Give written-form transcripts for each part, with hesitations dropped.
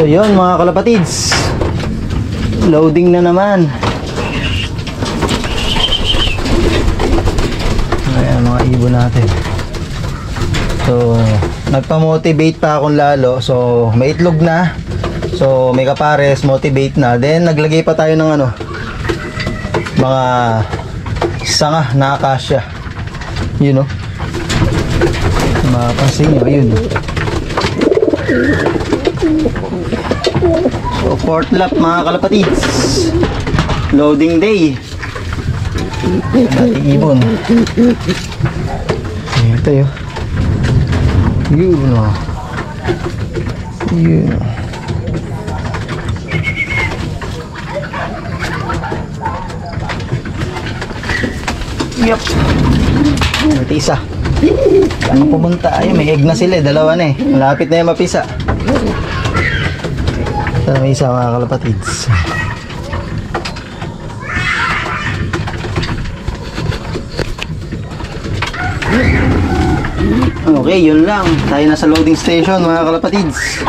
So yun mga kalapatids, loading na naman. Ayan mga ibon natin. So nagpa-motivate pa akong lalo. So may itlog na. So may kapares, motivate na. Then naglagay pa tayo ng ano, mga sanga na akasya. Yun o, mapapansin nyo, yun. So fourth lap mga kalapatids, loading day. Nating ibon. Ayan tayo. Yun o. Yun o. Yup. Ito isa. Saan pumunta? Ayun, may egg na sila eh. Dalawa na eh. Malapit na yung mapisa. Ito may isa mga kalapatids. Okay, yun lang. Tayo na sa loading station mga kalapatids.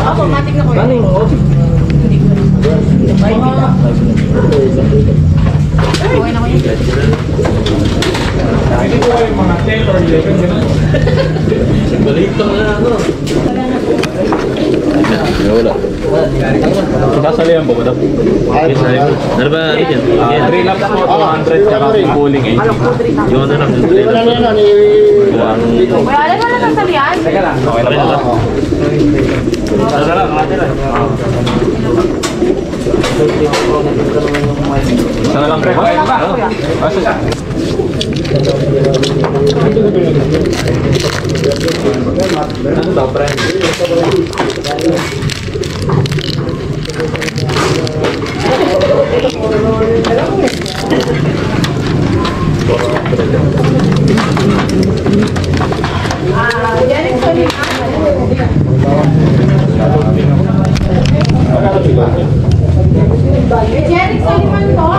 Automatic na ko yun. Okay na ko yun. Hindi ko yung mga 10 or 11. Balito na ako. Wala. Sasalihan po ba ito? Ano ba ito? 3 laps po, 200 tsaka cooling eh. Yun na lang. Kuya, alam mo na sasalihan? Teka lang. Okay na ba? Teka lang, natin lang. Isa na lang po ba? Ano daw, friend? Jeric Soliman. Jeric Soliman to.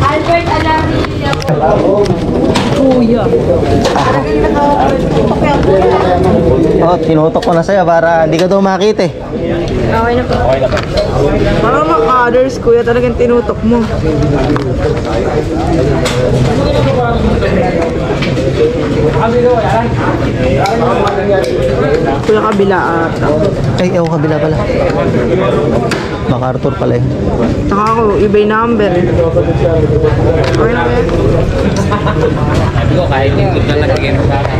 Albert Alamilla. Kuya. Oh, tinutok ko na sa'yo para hindi ka daw makita eh. Okay na po. Para mga-others, kuya, talagang tinutok mo. Kuya, kabila ata. Ay, ako kabila pala. MacArthur pala eh. Saka ako, iba yung number. Okay na kuya. Sabi ko, kahit yung good na nagiging sa akin.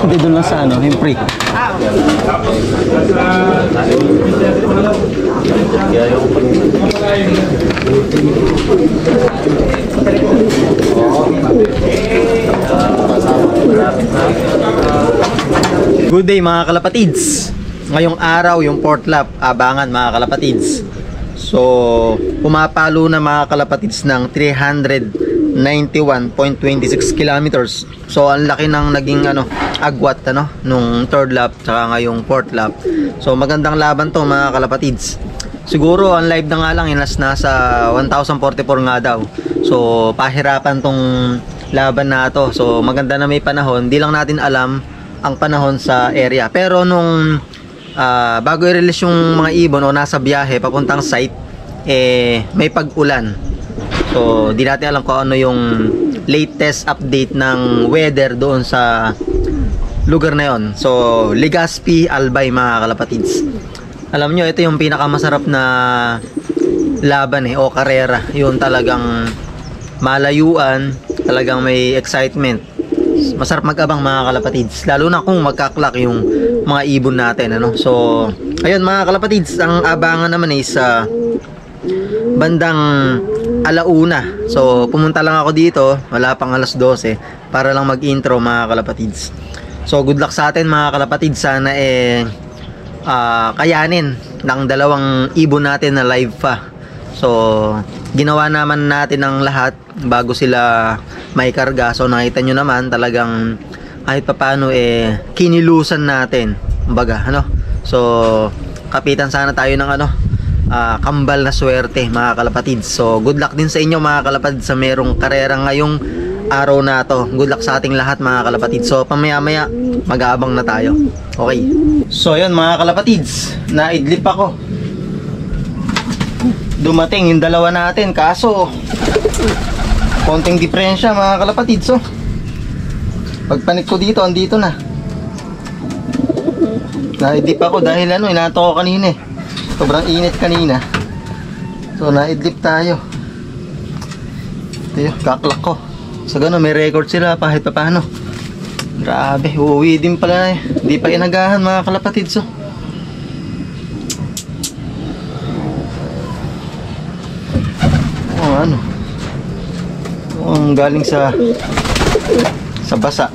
Hindi doon lang sa ano, yung freak. Good day mga kalapatids. Ngayong araw yung fourth lap, abangan mga kalapatids. So pumapalo na mga kalapatids ng 390 91.26 kilometers. So ang laki ng naging agwat nung third lap tsaka ngayong fourth lap. So magandang laban to mga kalapatids. Siguro ang live na nga lang nasa 1044 nga daw. So pahirapan tong laban na to. So maganda na may panahon. Di lang natin alam ang panahon sa area. Pero nung bago i-release yung mga ibon o nasa biyahe papuntang site, may pag-ulan. So di natin alam kung ano yung latest update ng weather doon sa lugar na yon. So Legazpi, Albay mga kalapatids. Alam nyo, ito yung pinakamasarap na laban o karera. Yung talagang malayuan, talagang may excitement. Masarap mag-abang mga kalapatids, lalo na kung magkaklak yung mga ibon natin So ayun mga kalapatids, ang abangan naman is bandang alauna. So pumunta lang ako dito, wala pang alas 12 para lang mag-intro mga kalapatids. So good luck sa atin mga kalapatids. Sana kayanin ng dalawang ibon natin na live pa. So ginawa naman natin ang lahat bago sila may karga. So nakita nyo naman talagang kahit papaano kinilusan natin kumbaga So kapitan sana tayo ng kambal na swerte mga kalapatids. So good luck din sa inyo mga kalapatids sa merong karera ngayong araw na to. Good luck sa ating lahat mga kalapatids. So pamaya-maya mag-aabang na tayo. Okay. So yun mga kalapatids, naidlip ako. Dumating yung dalawa natin, kaso konting diferensya mga kalapatids. So pagpanik ko dito, andito na. Naidlip ako dahil inato ko kanina sobrang init kanina. So naidlip tayo. Ito yung kaklak ko. So gano'n, may record sila kahit pa paano. Grabe, uuwi din pala Di pa inagahan mga kalapatids. So ang galing sa basa.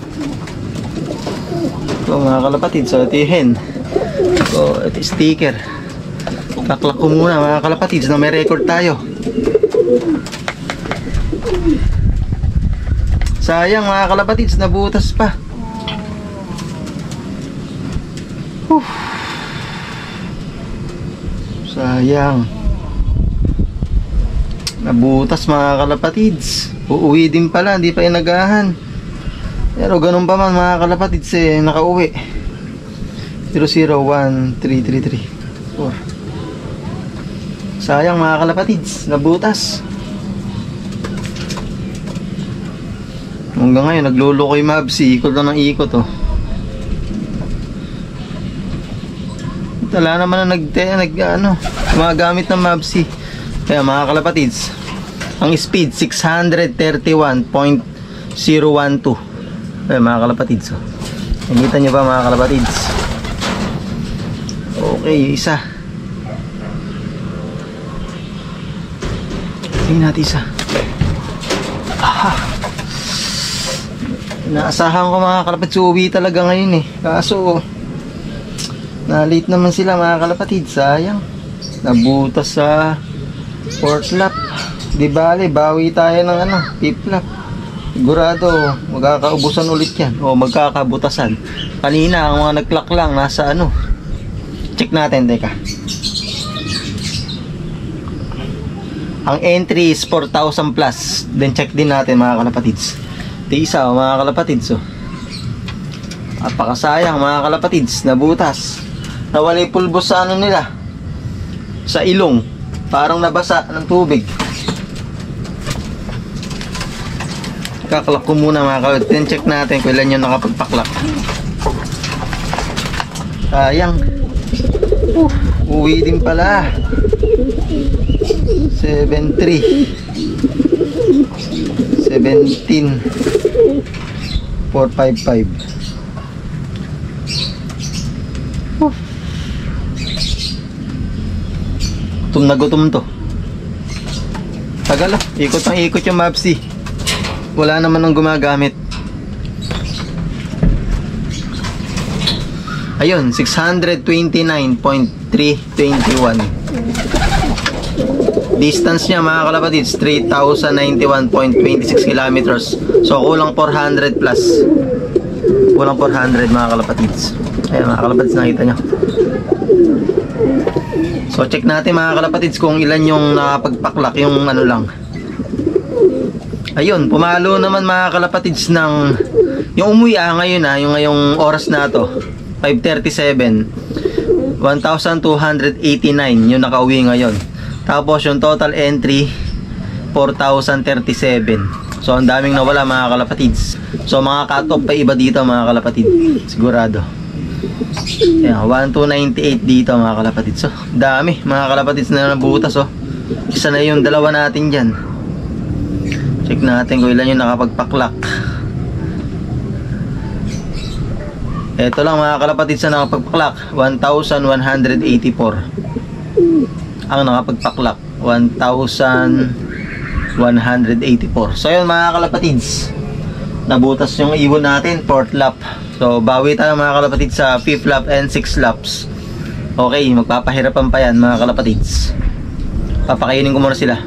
So mga kalapatids, so ito yung hen. So ito yung sticker. Kaklak ko muna mga kalapatids na may record tayo. Sayang mga kalapatids, nabutas pa. Sayang. Nabutas mga kalapatids. Uuwi din pala, hindi pa inagahan. Pero ganun pa man mga kalapatids nakauwi. 0013334. Sayang mga kalapatids, nabutas. Hanggang ngayon naglulukoy Mabsi, ikot lang ng ikot Wala naman na gumagamit ng Mabsi. Kaya mga kalapatids, ang speed 631.012. Kaya mga kalapatids, nakita nyo ba mga kalapatids? Okay, isa. Tingnan natin isa. Naasahan ko mga kalapatids, uwi talaga ngayon kaso na-late naman sila mga kalapatids. Sayang, nabutas sa fourth lap. Di bale, bawi tayo ng fifth lap. Sigurado magkakaubusan ulit yan o magkakabutasan. Kanina ang mga nagklak lang nasa check natin, teka. Ang entry is 4,000 plus. Then check din natin mga kalapatids. Isa mga kalapatids apakasayang mga kalapatids, nabutas. Nawala yung pulbos sa nila, sa ilong, parang nabasa ng tubig. Kaklak ko muna mga kalapatids. Check natin kung ilan yung nakapagpaklak. Sayang, uwi din pala. 7-3 17,455. Gutom na gutom to. Tagal ikot ang ikot yung Mabsi. Wala naman nang gumagamit. Ayun, 629.321. Distance niya mga kalapatids, 3,091.26 kilometers. So kulang 400 plus. Kulang 400 mga kalapatids. Ayan mga kalapatids, nakita nyo. So check natin mga kalapatids kung ilan yung nakapagpaklak, yung ano lang. Ayun, pumalo naman mga kalapatids ng yung umuwi ngayon yung ngayong oras na to, 5:37, 1,289 yung nakauwi ngayon. Tapos yung total entry 4,037. So ang daming nawala mga kalapatids. So mga cut-off pa iba dito mga kalapatid, sigurado. Ayan, 1,298 dito mga kalapatids. So dami mga kalapatids na nabutas. Isa na yung dalawa natin dyan. Check natin kung ilan yung nakapagpaklak. Ito lang mga kalapatids na nakapagpaklak, 1,184 ang nakapagpaklak, 1,184. So yun mga kalapatids, nabutas yung ibon natin, 4th lap. So bawi tayo mga kalapatids sa 5th lap and 6th laps. Okay, magpapahirapan pa yan mga kalapatids. Papakainin ko muna sila.